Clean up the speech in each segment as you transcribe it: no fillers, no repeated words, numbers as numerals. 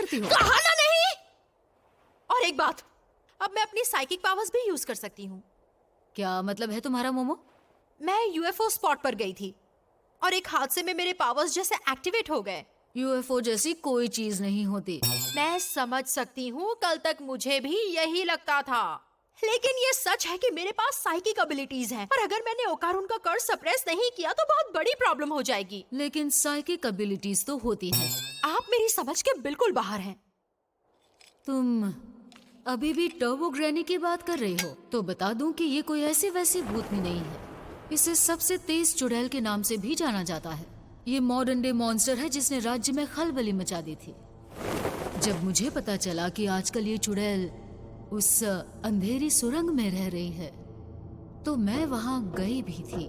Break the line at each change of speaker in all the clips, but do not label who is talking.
करती हो?
कहा ना नहीं। और एक बात, अब मैं अपनी साइकिक पावर्स भी यूज कर सकती हूँ।
क्या मतलब है तुम्हारा मोमो?
मैं यूएफओ स्पॉट पर गई थी और एक हादसे में मेरे पावर्स जैसे एक्टिवेट हो गए।
यूएफओ जैसी कोई चीज नहीं होती।
मैं समझ सकती हूँ, कल तक मुझे भी यही लगता था, लेकिन ये सच है कि मेरे पास साइकिक एबिलिटीज हैं और अगर मैंने ओकारुन का कर्स सप्रेस नहीं किया तो बहुत बड़ी प्रॉब्लम हो जाएगी।
लेकिन साइकिक एबिलिटीज तो होती है।
आप मेरी समझ के बिल्कुल बाहर हैं।
तुम अभी भी टर्बो ग्रैनी की बात कर रही हो? तो बता दूं कि ये कोई ऐसी वैसी भूतनी नहीं है। इसे सबसे तेज चुड़ैल के नाम से भी जाना जाता है। ये मॉडर्न डे मॉन्स्टर है जिसने राज्य में खलबली मचा दी थी। जब मुझे पता चला कि आजकल ये चुड़ैल उस अंधेरी सुरंग में रह रही है तो मैं वहां गई भी थी।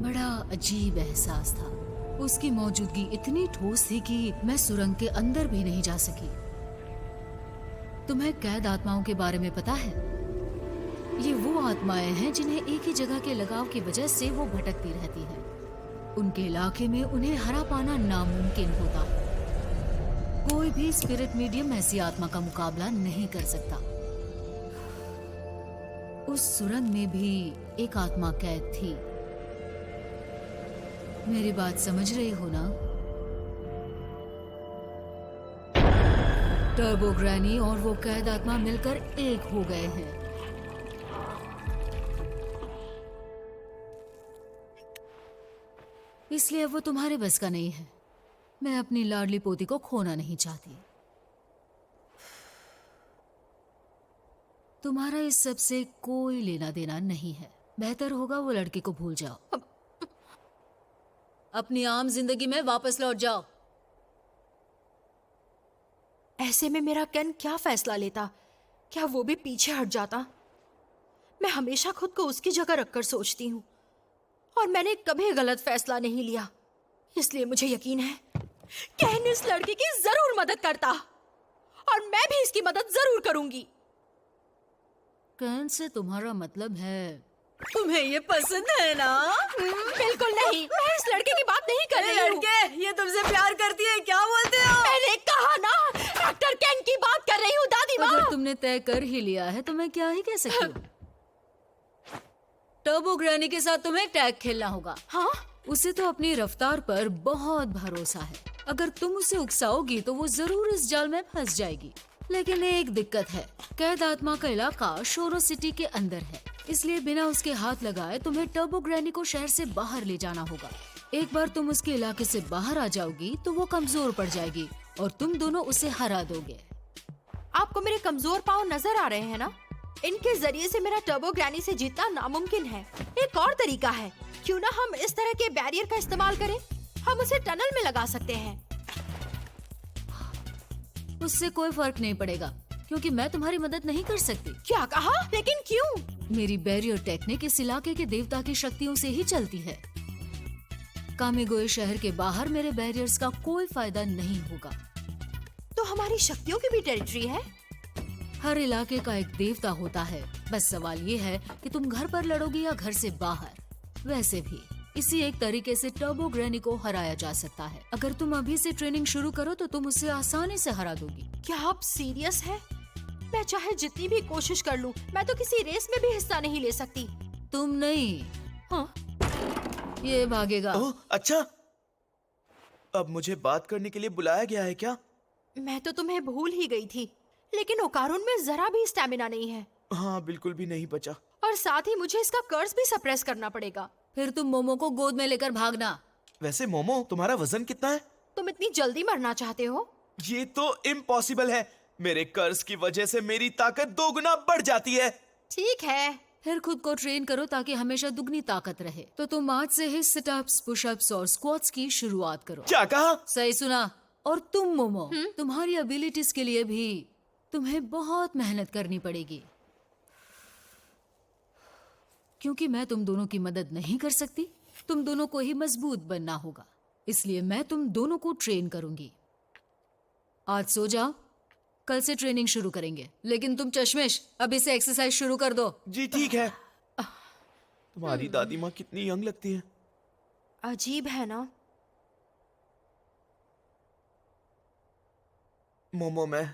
बड़ा अजीब एहसास था। उसकी मौजूदगी इतनी ठोस थी कि मैं सुरंग के अंदर भी नहीं जा सकी। तुम्हें कैद आत्माओं के बारे में पता है? ये वो आत्माएं हैं जिन्हें एक ही जगह के लगाव की वजह से वो भटकती रहती हैं। उनके इलाके में उन्हें हरा पाना नामुमकिन होता है। कोई भी स्पिरिट मीडियम ऐसी आत्मा का मुकाबला नहीं कर सकता। उस सुरंग में भी एक आत्मा कैद थी। मेरी बात समझ रही हो ना? टर्बो ग्रैनी और वो कैद आत्मा मिलकर एक हो गए हैं। इसलिए वो तुम्हारे बस का नहीं है। मैं अपनी लाडली पोती को खोना नहीं चाहती। तुम्हारा इस सब से कोई लेना देना नहीं है। बेहतर होगा वो लड़के को भूल जाओ। अपनी आम जिंदगी में वापस लौट जाओ।
ऐसे में मेरा केन क्या फैसला लेता? क्या वो भी पीछे हट जाता? मैं हमेशा खुद को उसकी जगह रखकर सोचती हूँ और मैंने कभी गलत फैसला नहीं लिया। इसलिए मुझे यकीन है केन इस लड़के की जरूर मदद करता और मैं भी इसकी मदद जरूर करूंगी।
कैन से तुम्हारा मतलब है तुम्हें ये पसंद है ना?
बिल्कुल नहीं, मैं इस लड़के की बात नहीं कर रही हूँ।
लड़के ये तुमसे प्यार करती है, क्या बोलते हो?
मैंने कहा ना, डॉक्टर केन की बात कर रही हूँ दादी माँ।
अगर तुमने तय कर ही लिया है तो मैं क्या ही कह सकती हूँ। टर्बो ग्रैनी के साथ तुम्हें टैग खेलना होगा।
हाँ?
उसे तो अपनी रफ्तार पर बहुत भरोसा है। अगर तुम उसे उकसाओगी तो वो जरूर इस जाल में फंस जाएगी। लेकिन एक दिक्कत है, कैद आत्मा का इलाका शोरो सिटी के अंदर है, इसलिए बिना उसके हाथ लगाए तुम्हें टर्बो ग्रैनी को शहर से बाहर ले जाना होगा। एक बार तुम उसके इलाके से बाहर आ जाओगी तो वो कमजोर पड़ जाएगी और तुम दोनों उसे हरा दोगे।
आपको मेरे कमजोर पांव नजर आ रहे हैं ना? इनके जरिए से मेरा टर्बो ग्रैनी से जीतना नामुमकिन है। एक और तरीका है, क्यों ना हम इस तरह के बैरियर का इस्तेमाल करें? हम उसे टनल में लगा सकते हैं।
उससे कोई फर्क नहीं पड़ेगा क्योंकि मैं तुम्हारी मदद नहीं कर सकती।
क्या कहा? लेकिन क्यों?
मेरी बैरियर टेक्निक इस इलाके के देवता की शक्तियों से ही चलती है। कामिगोए शहर के बाहर मेरे बैरियर्स का कोई फायदा नहीं होगा।
तो हमारी शक्तियों की भी टेरिटरी है?
हर इलाके का एक देवता होता है। बस सवाल ये है कि तुम घर पर लड़ोगी या घर से बाहर। वैसे भी इसी एक तरीके से टर्बो ग्रैनी को हराया जा सकता है। अगर तुम अभी से ट्रेनिंग शुरू करो तो तुम उसे आसानी से हरा दोगी।
क्या आप सीरियस हैं? मैं चाहे जितनी भी कोशिश कर लूं, मैं तो किसी रेस में भी हिस्सा नहीं ले सकती।
तुम नहीं।
हाँ?
ये भागेगा।
ओह, अच्छा। अब मुझे बात करने के लिए बुलाया गया है क्या?
मैं तो तुम्हें भूल ही गई थी, लेकिन ओकारुन में जरा भी स्टैमिना नहीं है।
हाँ, बिल्कुल भी नहीं बचा।
और साथ ही मुझे इसका कर्ज भी सप्रेस करना पड़ेगा।
फिर तुम मोमो को गोद में लेकर भागना।
वैसे मोमो, तुम्हारा वजन कितना है?
तुम इतनी जल्दी मरना चाहते हो?
ये तो इम्पॉसिबल है। मेरे कर्ज की वजह से मेरी ताकत 2 गुना बढ़ जाती है।
ठीक है।
फिर खुद को ट्रेन करो ताकि हमेशा दुगनी ताकत रहे। तो तुम आज से ही सिटअप्स, पुशअप्स और स्क्वाट्स की शुरुआत करो।
क्या कहा?
सही सुना। और तुम मोमो, तुम्हारी एबिलिटीज के लिए भी तुम्हें बहुत मेहनत करनी पड़ेगी, क्योंकि मैं तुम दोनों की मदद नहीं कर सकती। तुम दोनों को ही मजबूत बनना होगा, इसलिए मैं तुम दोनों को ट्रेन करूंगी। आज सो जाओ, कल से ट्रेनिंग शुरू करेंगे। लेकिन तुम चश्मिश, अभी से एक्सरसाइज शुरू कर दो।
जी ठीक है। तुम्हारी दादी माँ कितनी यंग लगती है।
अजीब है ना?
मोमो, मैं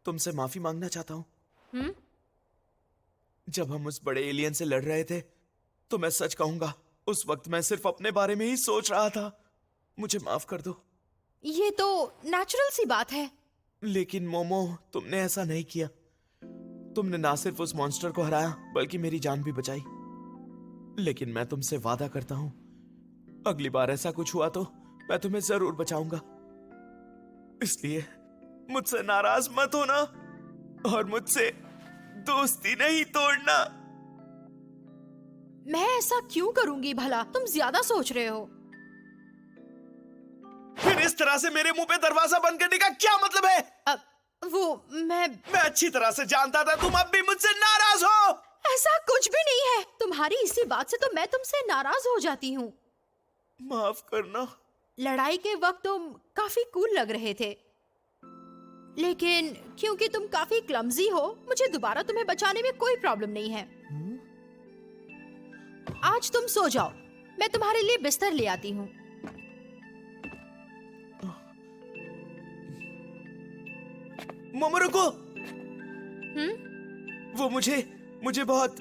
तुमसे माफी मांगना चाहता हूँ।
हम्म?
जब हम उस बड़े एलियन से लड़ रहे थे तो मैं सच कहूंगा, उस वक्त मैं सिर्फ अपने बारे में ही सोच रहा था। मुझे माफ कर दो।
ये तो नेचुरल सी बात है।
लेकिन मोमो, तुमने ऐसा नहीं किया। तुमने ना सिर्फ उस मॉन्स्टर को हराया बल्कि मेरी जान भी बचाई। लेकिन मैं तुमसे वादा करता हूं, अगली बार ऐसा कुछ हुआ तो मैं तुम्हें जरूर बचाऊंगा। इसलिए मुझसे नाराज मत होना और मुझसे दोस्ती नहीं तोड़ना।
मैं ऐसा क्यों करूंगी भला? तुम ज्यादा सोच रहे हो।
फिर इस तरह से मेरे मुंह पे दरवाजा बंद करने का क्या मतलब है? मैं अच्छी तरह से जानता था तुम अब भी मुझसे नाराज हो।
ऐसा कुछ भी नहीं है। तुम्हारी इसी बात से तो मैं तुमसे नाराज हो जाती हूँ।
माफ करना।
लड़ाई के वक्त तुम काफी कूल लग रहे थे, लेकिन क्योंकि तुम काफी क्लमजी हो, मुझे दोबारा तुम्हें बचाने में कोई प्रॉब्लम नहीं है। आज तुम सो जाओ, मैं तुम्हारे लिए बिस्तर ले आती हूँ।
मोमो रुको। वो मुझे बहुत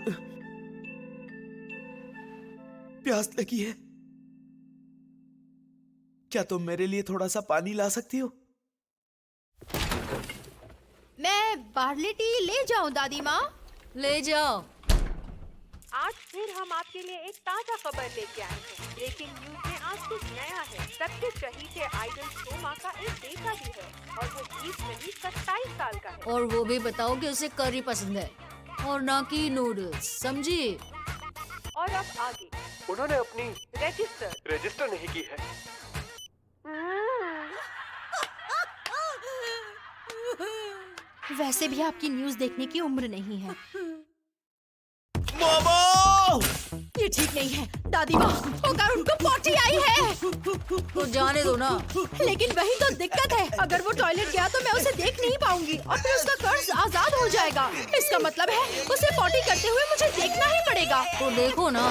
प्यास लगी है। क्या तुम मेरे लिए थोड़ा सा पानी ला सकती हो?
मैं बार्ली टी ले जाऊं दादी माँ?
ले जाओ।
आज फिर हम आपके लिए एक ताजा खबर लेके आए हैं। ब्रेकिंग न्यूज में आज कुछ नया है। सबके चहीते आइडल सोमा का एक बेटा भी है और वो 20 नहीं 27 साल का है।
और वो भी बताओ कि उसे करी पसंद है और ना कि नूडल्स, समझी?
और अब आगे
उन्होंने अपनी
रजिस्टर
नहीं की है।
वैसे भी आपकी न्यूज देखने की उम्र नहीं है।
मोमो!
ये ठीक नहीं है दादी माँ, अगर उनको पॉटी आई है।
तो जाने दो ना।
लेकिन वही तो दिक्कत है, अगर वो टॉयलेट गया तो मैं उसे देख नहीं पाऊंगी और फिर उसका कर्ज आजाद हो जाएगा। इसका मतलब है उसे पॉटी करते हुए मुझे देखना ही पड़ेगा।
तो देखो ना।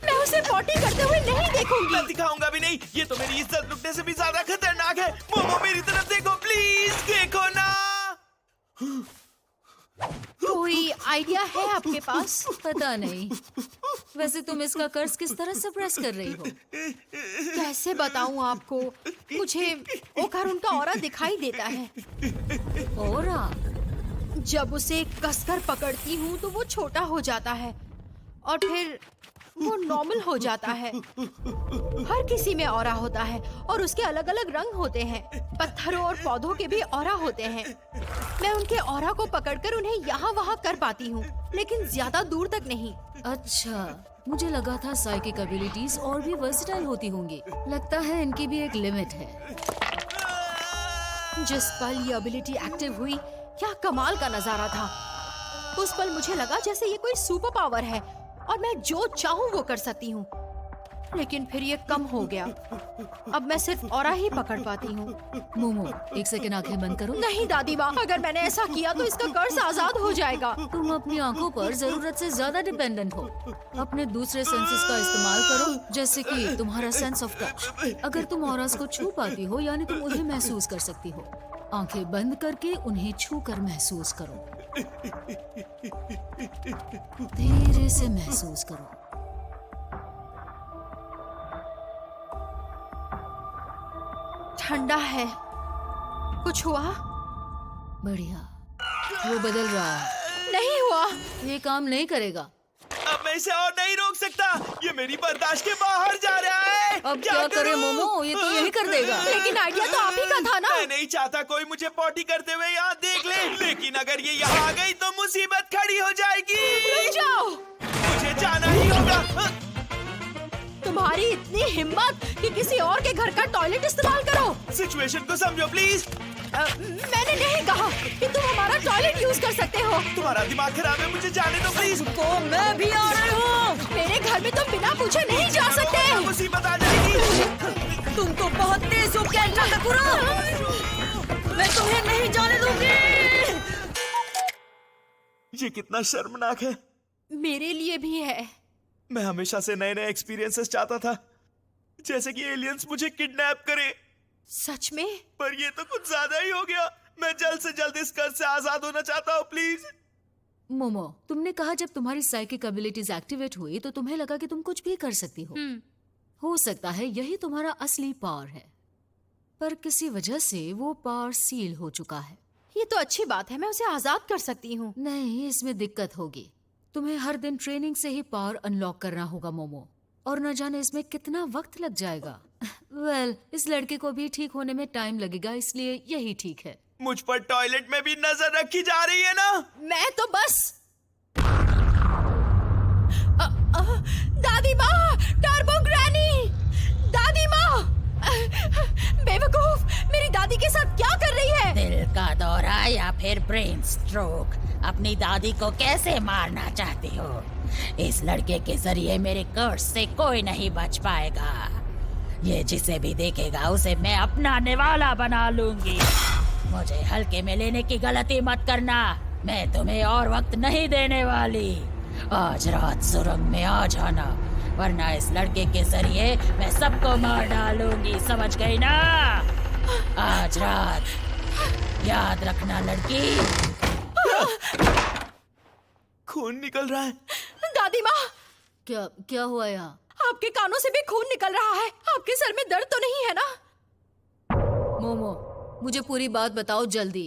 मैं उसे पॉटी करते हुए नहीं देखूंगी।
मैं दिखाऊंगा भी नहीं। ये तो मेरी इज्जत लुटने से भी ज्यादा खतरनाक है। मोमो, मेरी तरफ देखो प्लीज, देखो ना।
कोई आइडिया है आपके पास?
पता नहीं। वैसे तुम इसका कर्ज किस तरह सप्रेस कर रही हो?
कैसे बताऊं आपको, मुझे ओकारुन का ऑरा दिखाई देता है।
ऑरा?
जब उसे कसकर पकड़ती हूँ तो वो छोटा हो जाता है और फिर वो नॉर्मल हो जाता है। हर किसी में ऑरा होता है और उसके अलग अलग रंग होते हैं। पत्थरों और पौधों के भी ऑरा होते हैं। मैं उनके ऑरा को पकड़कर उन्हें यहाँ वहाँ कर पाती हूँ, लेकिन ज्यादा दूर तक नहीं।
अच्छा, मुझे लगा था साइकिक एबिलिटीज और भी वर्सेटाइल होती होंगी। लगता है इनकी भी एक लिमिट है।
जिस पल ये एबिलिटी एक्टिव हुई, क्या कमाल का नजारा था। उस पल मुझे लगा जैसे ये कोई सुपर पावर है और मैं जो चाहूँ वो कर सकती हूँ। लेकिन फिर ये कम हो गया। अब मैं सिर्फ ऑरा ही पकड़ पाती हूँ।
मोमो, एक सेकंड आंखें बंद करो।
नहीं दादी माँ, अगर मैंने ऐसा किया तो इसका कर्ज आजाद हो जाएगा।
तुम अपनी आंखों पर जरूरत से ज्यादा डिपेंडेंट हो। अपने दूसरे सेंसेस का इस्तेमाल करो, जैसे कि तुम्हारा सेंस ऑफ टच। अगर तुम ऑरास को छू पाती हो, यानी तुम उन्हें महसूस कर सकती हो। आंखें बंद करके उन्हें छू कर महसूस करो। धीरे से महसूस करो।
ठंडा है। कुछ हुआ?
बढ़िया, वो बदल रहा है।
नहीं हुआ।
ये काम नहीं करेगा।
अब मैं इसे और नहीं रोक सकता। ये मेरी बर्दाश्त के बाहर जा रहा है।
अब क्या करे मोमो, ये तो यही कर देगा।
लेकिन आइडिया तो आप ही का था ना।
मैं नहीं चाहता कोई मुझे पॉटी करते हुए यहाँ देख ले, लेकिन अगर ये यहाँ आ गई तो मुसीबत खड़ी हो जाएगी।
रुक जाओ।
मुझे जाना ही होगा।
तुम्हारी इतनी हिम्मत कि किसी और के घर का टॉयलेट इस्तेमाल करो।
सिचुएशन को समझो प्लीज।
मैंने नहीं कहा कि तुम हमारा टॉयलेट यूज कर सकते हो।
तुम्हारा दिमाग खराब है, मुझे जाने दो प्लीज।
तो मैं भी आ रही हूँ। मेरे घर में तुम बिना पूछे नहीं जा सकते।
मुसीबत आ जाएगी।
तुम तो बहुत तेज हो कैंटा टकुरा। मैं तुम्हें नहीं जाने दूंगी।
ये कितना शर्मनाक है।
मेरे लिए भी है।
मैं हमेशा से नए नए एक्सपीरियंसेस चाहता था, जैसे कि एलियंस मुझे किडनैप करे।
सच में?
पर ये तो कुछ ज्यादा ही हो गया। मैं जल्द से जल्द इस कर्ज से आजाद होना चाहता हूँ, प्लीज।
मोमो, तुमने कहा जब तुम्हारी साइकिक एबिलिटीज एक्टिवेट हुई तो तुम्हें लगा कि तुम कुछ भी कर सकती हो सकता है यही तुम्हारा असली पावर है, पर किसी वजह से वो पावर सील हो चुका है।
ये तो अच्छी बात है, मैं उसे आजाद कर सकती हूँ।
नहीं, इसमें दिक्कत होगी। तुम्हें हर दिन ट्रेनिंग से ही पावर अनलॉक करना होगा मोमो, और न जाने इसमें कितना वक्त लग जाएगा। वेल, इस लड़के को भी ठीक होने में टाइम लगेगा, इसलिए यही ठीक है।
मुझ पर टॉयलेट में भी नजर रखी जा रही है ना?
मैं तो बस दादी माँ, टर्बो ग्रैनी, दादी माँ, बेवकूफ, मेरी दादी के साथ क्या कर रही है?
दिल का दौरा या फिर ब्रेन स्ट्रोक, अपनी दादी को कैसे मारना चाहती हो? इस लड़के के जरिए मेरे कर्ज से कोई नहीं बच पाएगा। ये जिसे भी देखेगा उसे मैं अपना निवाला बना लूंगी। मुझे हल्के में लेने की गलती मत करना, मैं तुम्हें और वक्त नहीं देने वाली। आज रात सुरंग में आ जाना, वरना इस लड़के के जरिए मैं सबको मार डालूंगी, समझ गई ना? आज रात याद रखना लड़की।
खून निकल रहा है।
दादी माँ,
क्या हुआ यहाँ?
आपके कानों से भी खून निकल रहा है। आपके सर में दर्द तो नहीं है ना?
मोमो, मुझे पूरी बात बताओ जल्दी।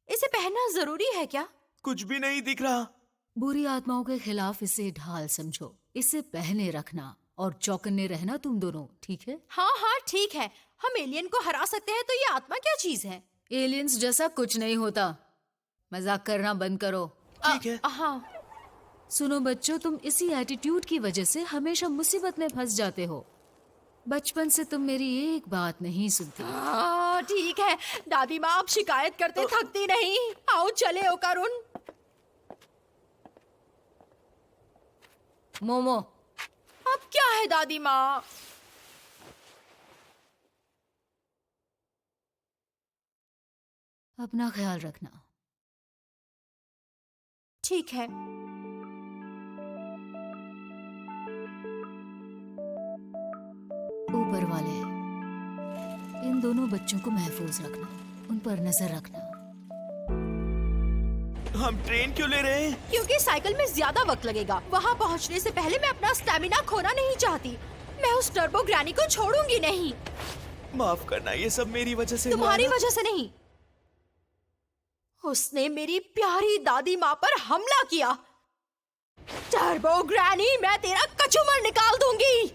इसे पहनना जरूरी है क्या?
कुछ भी नहीं दिख रहा।
बुरी आत्माओं के खिलाफ इसे ढाल समझो, इसे पहने रखना और चौकन्ने रहना तुम दोनों, ठीक है?
हाँ हाँ ठीक है, हम एलियन को हरा सकते हैं, तो ये आत्मा क्या चीज है?
एलियंस जैसा कुछ नहीं होता, मजाक करना बंद करो।
ठीक है।
हाँ
सुनो बच्चों, तुम इसी एटीट्यूड की वजह से हमेशा मुसीबत में फंस जाते हो। बचपन से तुम मेरी एक बात नहीं सुनती।
ठीक है दादी माँ, आप शिकायत करते थकती नहीं। आओ चले ओकारुन।
मोमो,
अब क्या है दादी माँ?
अपना ख्याल रखना।
ठीक है।
ऊपर वाले, इन दोनों बच्चों को महफूज रखना, उन पर नजर रखना।
हम ट्रेन क्यों ले रहे हैं?
क्योंकि साइकिल में ज्यादा वक्त लगेगा। वहाँ पहुँचने से पहले मैं अपना स्टैमिना खोना नहीं चाहती। मैं उस टर्बो ग्रैनी को छोड़ूंगी नहीं।
माफ करना, ये सब मेरी वजह से हुआ
तुम्हारी
ना?
वजह से नहीं, उसने मेरी प्यारी दादी माँ पर हमला किया। टर्बो ग्रैनी, मैं तेरा कचूमर निकाल दूंगी।